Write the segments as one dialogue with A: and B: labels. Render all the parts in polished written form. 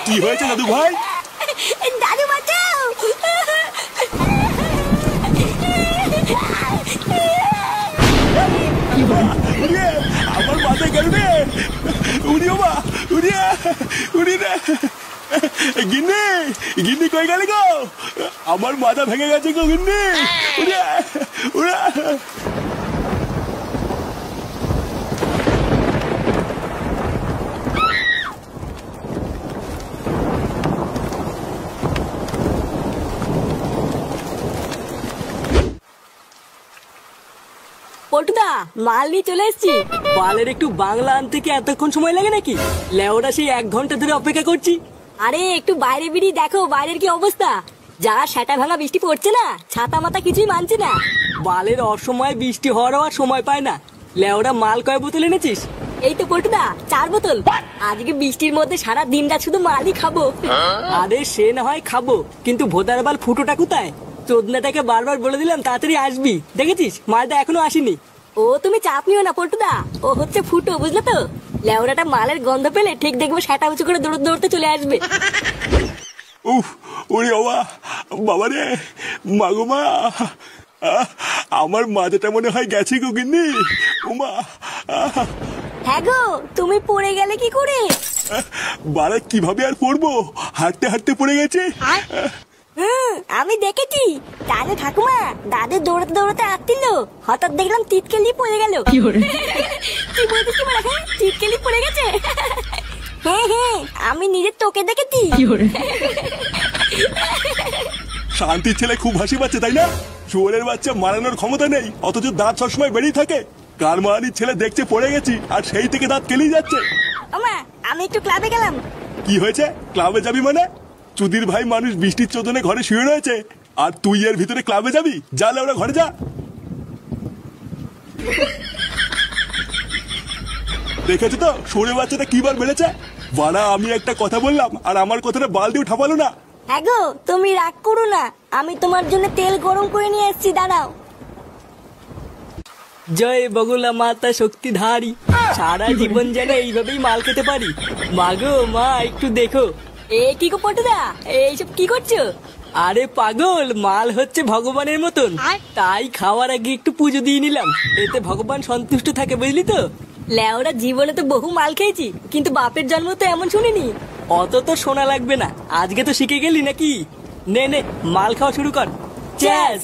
A: কি হয়েছে দাদু ভাই?
B: দাদু বাঁচাও।
A: আমার মাথায় গেল রে, উড়িও মা, উড়িয়া উড়ি রে। গিন্নি, গিন্নি কই গেলে গো? আমার মাথা ভেঙে গেছে গো গিন্নি। উড়িয়া উড়া।
B: পল্টুদা, মাল নিয়ে চলে এসছি।
C: বালের একটু বাংলা আনতে কি এতক্ষণ সময় লাগে নাকি? লেওরা সেই 1 ঘন্টা ধরে অপেক্ষা করছি।
B: আরে একটু বাইরে বেরিয়ে দেখো বাইরের কি অবস্থা। যা সেটা ভাঙা বৃষ্টি পড়ছে না, ছাতা মাথা কিছুই মানছে না।
C: বালের অসময়ে বৃষ্টি হওয়ারও আর সময় পায় না। লেওরা মাল কয় বোতল এনেছিস?
B: এই তো পল্টুদা 4 বোতল। আজকে বৃষ্টির মধ্যে সারা দিনটা শুধু মালই খাবো।
C: আরে সে না হয় খাবো, কিন্তু ভোদার বাল ফুটোটা কোথায়? চোদনাটাকে বারবার বলে দিলাম তাড়াতাড়ি আসবি, দেখেছিস মালটা এখনো আসেনি।
B: ও তুমি চাপ নিও না পল্টুদা, ও হচ্ছে ফুটো, বুঝলে তো? লেওরাটা মালের গন্ধ পেলে ঠিক দেখবো সেটা উঁচু করে দৌড়তে দৌড়তে চলে আসবে।
A: উফ, ওরে বাবা, বাবা রে, মাগো মা, আমার মাথাটা মনে হয় গেছে গো গিন্নি। উমা,
B: হ্যাঁ গো, তুমি পড়ে গেলে কি করে?
A: বাড়া কিভাবে আর পড়বো, হাঁটতে হাঁটতে পড়ে গেছে।
B: আমি দেখেছি। জানো ঠাকুমা, দাদু দৌড়াতে দৌড়াতে আসছিল, হঠাৎ দেখলাম তিতকেলি পড়ে গেল। কি বলছিস কি বলা? হ্যাঁ, তিতকেলি পড়ে গেছে। হ্যাঁ হ্যাঁ, আমি নিজের চোখে দেখেছি।
A: শান্তির ছেলে খুব হাসি পাচ্ছে তাই না? শুয়োরের বাচ্চা মারানোর ক্ষমতা নেই, অথচ দাঁত সবসময় বেরিয়ে থাকে। কার মারানির ছেলে দেখছে পড়ে গেছি, আর সেই থেকে দাঁত কেলেই যাচ্ছে।
B: আমা, আমি একটু ক্লাবে গেলাম।
A: কি হয়েছে? ক্লাবে যাবি মানে? চুদির ভাই মানুষ বৃষ্টির চোদনে ঘরে শুয়ে রয়েছে, আর তুই এর ভিতরে ক্লাবে যাবি? যা লেওরা ঘরে যা। দেখেছো তো শুয়োরের বাচ্চাটা কিবার বেড়েছে? বাড়া আমি একটা কথা বললাম আর আমার কথাটা বাল দিয়ে ঠাপালো না।
B: হ্যাঁ গো, তুমি রাগ করো না, আমি তোমার জন্য তেল গরম করে নিয়ে এসেছি, দাঁড়াও।
C: জয় বগুলা মাতা শক্তিধারী, সারা জীবন যেন এইভাবেই মাল খেতে পারি। মাগো মা, একটু দেখো।
B: এ কি গো পটুদা, এইসব কি করছো?
C: আরে পাগল, মাল হচ্ছে ভগবানের মতন, তাই খাওয়ার আগে একটু পুজো দিয়ে নিলাম, এতে ভগবান সন্তুষ্ট থাকে, বুঝলি তো?
B: লেওরা জীবনে তো বহু মাল খেয়েছি, কিন্তু বাপের জন্ম তো এমন শুনিনি।
C: অত তো শোনা লাগবে না, আজকে তো শিখে গেলি নাকি? নে নে, মাল খাওয়া শুরু কর। চ্যাস।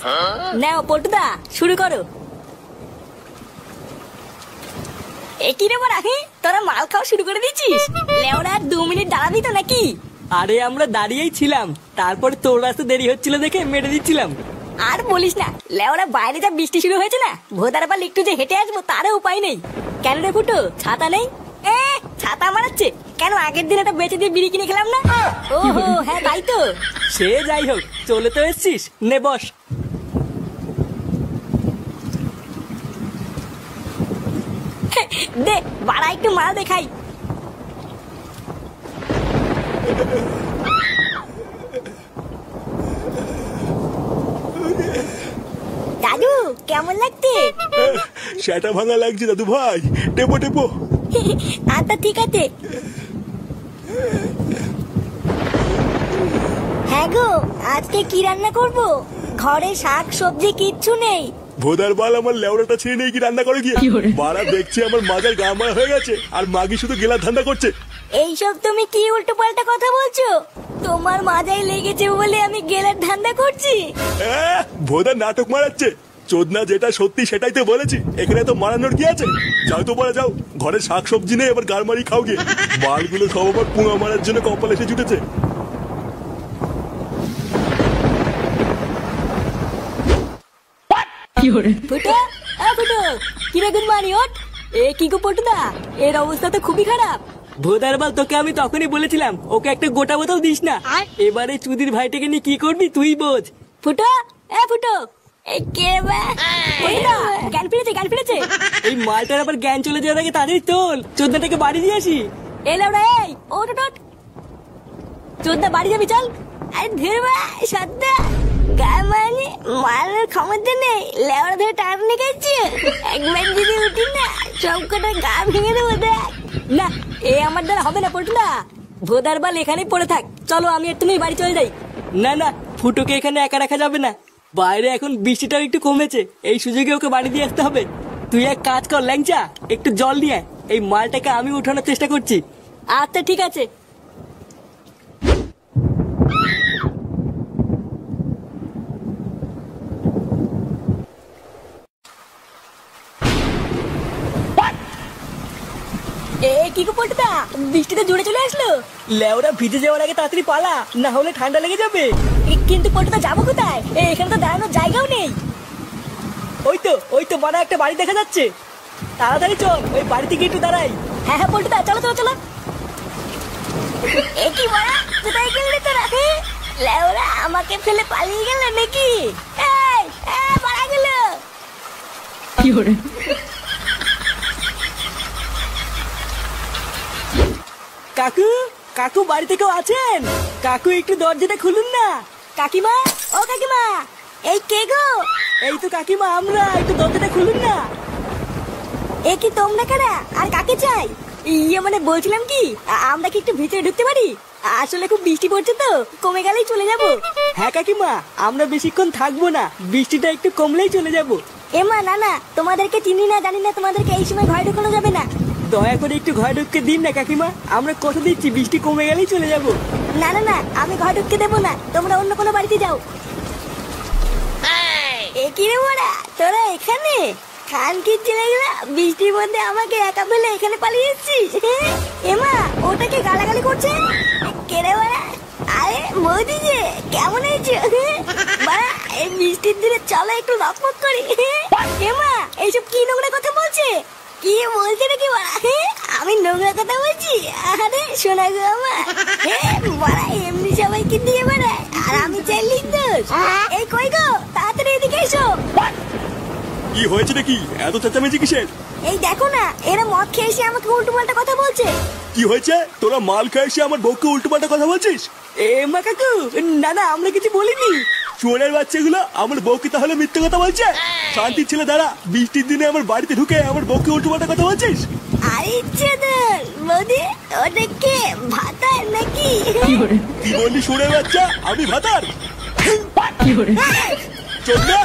B: নাও পটুদা, শুরু করো। একই রে বড়া, তোরা মাল খাওয়া শুরু করে দিচ্ছিস? লেওরা আর 2 মিনিট দাঁড়াবি তো নাকি?
C: আরে আমরা দাঁড়িয়েই ছিলাম, তারপরে তোর রাস্তা দেরি হচ্ছিল দেখে মেরে দিচ্ছিলাম।
B: আর বলিস না, লেওরা বাইরে যা বৃষ্টি শুরু হয়েছে না, ভোদার বাল একটু যে হেঁটে আসবো তারও উপায় নেই। কেন রে ফুটো, ছাতা নেই? ছাতা মারাচ্ছে কেন? আগের দিন একটা বেঁচে দিয়ে বিড়ি কিনে খেলাম না? ওহো হ্যাঁ, তাই তো।
C: সে যাই হোক, চলে তো এসছিস, নে বস।
B: দে বাড়া, একটু মাল দেখাই। দাদু কেমন লাগছে?
A: সেটা ভাঙা লাগছে দাদু ভাই, টেপো টেপো।
B: আচ্ছা ঠিক আছে। হ্যাঁ গো, আজকে কি রান্না করব? ঘরে শাক সবজি কিচ্ছু নেই।
A: ভোদার বাল আমার লেওড়াটা ছেড়ে নেই কি রান্না করে গিয়ে? বাড়া দেখছি আমার মাজার গা মারা হয়ে গেছে, আর মাগি শুধু গেলার ধান্দা করছে।
B: এইসব তুমি কি উল্টো পাল্টা কথা বলছো? তোমার মাজায় লেগেছে বলে আমি গেলার ধান্দা করছি?
A: ভোদার নাটক মারাচ্ছে। চোদনা যেটা সত্যি সেটাই তো বলেছি, এখানে তো মারানোর কি আছে? যাও তো বলে যাও, ঘরে শাক সবজি নেই, এবার গাড়মারি খাও গিয়ে। বালগুলো সব আবার পুঙা মারার জন্য কপাল এসে জুটেছে।
B: ফুটো, ফুটো, কি রে গুড মর্নিং, ওঠ। এ কি গো পটুদা, এর অবস্থা তো খুবই খারাপ।
C: ভোদার বাল, তোকে আমি তখনই বলেছিলাম ওকে একটা গোটা বোতল দিস না। এবারে চুদির ভাইটাকে নিয়ে কি করবি তুই বোঝ।
B: ফুটো, ফুটো, কে বা? জ্ঞান ফিরেছে, জ্ঞান ফিরেছে।
C: এই মালটার আবার জ্ঞান চলে যাওয়ার আগে তাদের তোল, চোদ্দাটাকে বাড়ি দিয়ে আসি।
B: এলাম রে, ওঠ ওঠ, চোদ্দা বাড়ি যাবি, চল। আরে ধীর বা সদ্দা, গায়ে মানে মারানোর ক্ষমতা নেই, লেওড়া ধরে টানে গেছে। একবার যদি উঠি না, সব কটা গা ভেঙে দেবো। দেখ না, এ আমার দ্বারা হবে না পটুদা। ভোদার বাল এখানেই পড়ে থাক, চলো আমি আর তুমি বাড়ি চলে যাই।
C: না না, ফুটোকে এখানে একা রাখা যাবে না। বাইরে এখন বৃষ্টিটাও একটু কমেছে, এই সুযোগে ওকে বাড়ি দিয়ে আসতে হবে। তুই এক কাজ কর ল্যাংচা, একটু জল নিয়ে আয়, এই মালটাকে আমি উঠানোর চেষ্টা করছি।
B: আচ্ছা ঠিক আছে। কি গো পটুদা, বৃষ্টিতে জোরে চলে আসলো।
C: লেওরা ভিজে যাওয়ার আগে তাড়াতাড়ি পালা, না হলে ঠান্ডা লেগে যাবে।
B: কিন্তু পটুদা যাবো কোথায়? এখানে তো দাঁড়ানোর জায়গাও নেই।
C: ওই তো বড় একটা বাড়ি দেখা যাচ্ছে, তাড়াতাড়ি চল ওই বাড়ি থেকে একটু দাঁড়াই।
B: হ্যাঁ হ্যাঁ পটুদা, চলো চলো চলো। এ কি বড়া, কোথায় গেলে তোরা? লেওরা আমাকে ফেলে পালিয়ে গেল নাকি? এই পালা গেল।
C: কি করে কাকু, কাকু বাড়িতে কেউ আছেন? কাকু একটু দরজাটা খুলুন না।
B: কাকিমা, ও কাকিমা, এই কে গো?
C: এই তো কাকিমা আমরা, একটু দরজাটা খুলুন না।
B: এ কি তোমরা কারা, আর কাকে চাই? ইয়ে মানে বলছিলাম কি, আমরা কি একটু ভিতরে ঢুকতে পারি? আসলে খুব বৃষ্টি পড়ছে তো, কমে গেলেই চলে যাব।
C: হ্যাঁ কাকিমা, আমরা বেশিক্ষণ থাকবো না, বৃষ্টিটা একটু কমলেই চলে যাব।
B: এমা না না, তোমাদেরকে চিনি না জানি না, তোমাদেরকে এই সময় ঘরে ঢুকানো যাবে না।
C: দয়া করে একটু ঘরে ঢুকতে দিন না কাকিমা, আমরা কথা দিচ্ছি বৃষ্টি কমে গেলেই চলে যাব।
B: না না না, আমি ঘরে ঢুকতে দেবো না, তোমরা অন্য কোনো বাড়িতে যাও। এ কি রে বড়া, তোরা এখানে? খানকির ছেলেগুলা বৃষ্টির মধ্যে আমাকে একা ফেলে এখানে পালিয়ে এসেছিস? এমা, ওটাকে গালাগালি করছে কে রে বড়া? আরে বৌদি যে, কেমন হয়েছে? বাড়া, এই বৃষ্টির দিনে চলো একটু লকপক করি। এমা, এইসব কি নোংরা কথা বলছে? কি বলছে নাকি বড়া? আমি নোংরা কথা বলছি? আরে শোনা গো আমার, বড়া এমনি সবাইকে দিয়ে বেড়ায়, আর আমি চাইলেই দোষ। এই কই গো, তাড়াতাড়ি এদিকে এসো।
A: কি হয়েছে নাকি, এত চেঁচামেচি কিসের?
B: এই দেখো না, এরা মদ খেয়ে এসে আমাকে উল্টো পাল্টা কথা বলছে।
A: কি হয়েছে? তোরা মাল খেয়ে এসে আমার বউকে উল্টো পাল্টা কথা বলছিস?
C: মা কাকু, না না আমরা কিছু বলিনি।
A: চোরের বাচ্চাগুলো আমার বউকে তাহলে মিথ্যে কথা বলছে? শান্তির ছেলে দাঁড়া, বৃষ্টির দিনে আমার বাড়িতে ঢুকে আমার বউকে উল্টো পাল্টা কথা বলছিস?
B: আরে ইচ্ছে তোর বৌদি, ওটাকে ভাতার নাকি?
A: কি বললি চোরের বাচ্চা? আমি ভাতার? চোর না?